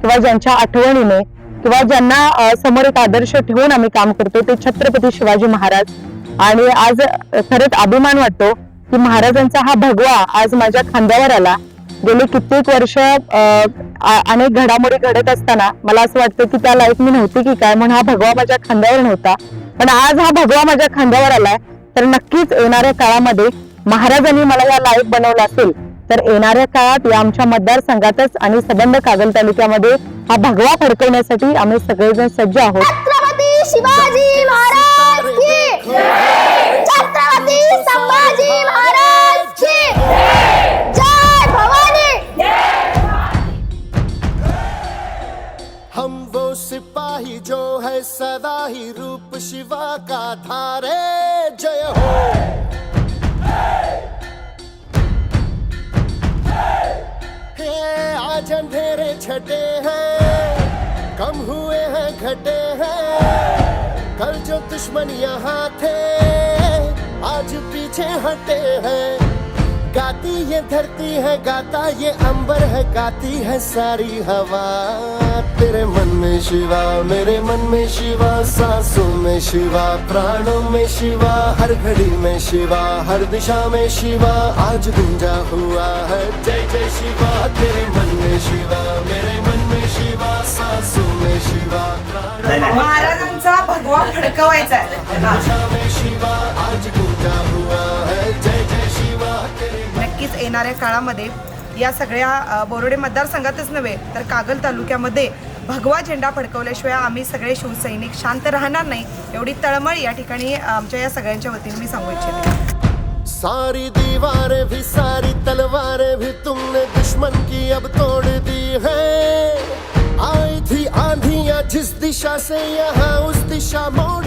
किंवा ज्यांच्या आठवणीने किंवा ज्यांना समोर एक आदर्श ठेवून आम्ही काम करतो ते छत्रपती शिवाजी महाराज। आणि आज खरंच अभिमान वाटतो की महाराजांचा हा भगवा आज माझ्या खांद्यावर आला। गेली कित्येक वर्ष अनेक घडामोडी घडत असताना मला असं वाटतं की त्या लाईफ मी नव्हती की काय, म्हणून हा भगवा माझ्या खांद्यावर नव्हता, पण आज हा भगवा माझ्या खांद्यावर आलाय। तर नक्कीच येणाऱ्या काळामध्ये महाराजांनी मला या लाईफ बनवलं असेल तर येणाऱ्या काळात या आमच्या मतदारसंघातच आणि सबंध कागल तालुक्यामध्ये हा भगवा फडकवण्यासाठी आम्ही सगळेजण सज्ज आहोत। छत्रपती शिवाजी महाराज की जय, छत्रपती संभाजी महाराज की जय, भवानी। हम वो सिपाही जो है सदा ही रूप शिवा का धारे, जय हो। आज अंधेरे छटे हैं, कम हुए हैं घटे हैं, कल जो दुश्मन यहाँ थे आज पीछे हटे हैं। गाती ये धरती है, गाता ये अंबर है, गाती है सारी हवा। तेरे मन में शिवा, मेरे मन में शिवा, सांसों में शिवा, प्राणों में शिवा, हर घड़ी में शिवा, हर दिशा में शिवा आज गूंजा हुआ है। जय जय शिवा, तेरे मन में शिवा, मेरे मन में शिवा, सांसों में शिवा, महाराजांचा भगवा फडकवायचा आहे। हर दिशा में शिवा आज गूंजा हुआ है। जय जय शिवा, तेरे नक्कीच येणाऱ्या काळामध्ये या सगळ्या बोर्डे मतदारसंघातच नव्हे तर कागल तालुक्यामध्ये भगवा झेंडा फडकवल्याशिवाय आम्ही सगळे शिवसैनिक शांत राहणार नाही, एवढी तळमळ या ठिकाणी आमच्या या सगळ्यांच्या वतीने मी सांगू इच्छिते। सारी दीवारें भी सारी तलवारें भी तुमने दुश्मन की अब तोड़ दी है। आई थी आंधियां जिस दिशा से यहाँ उस दिशा मोड़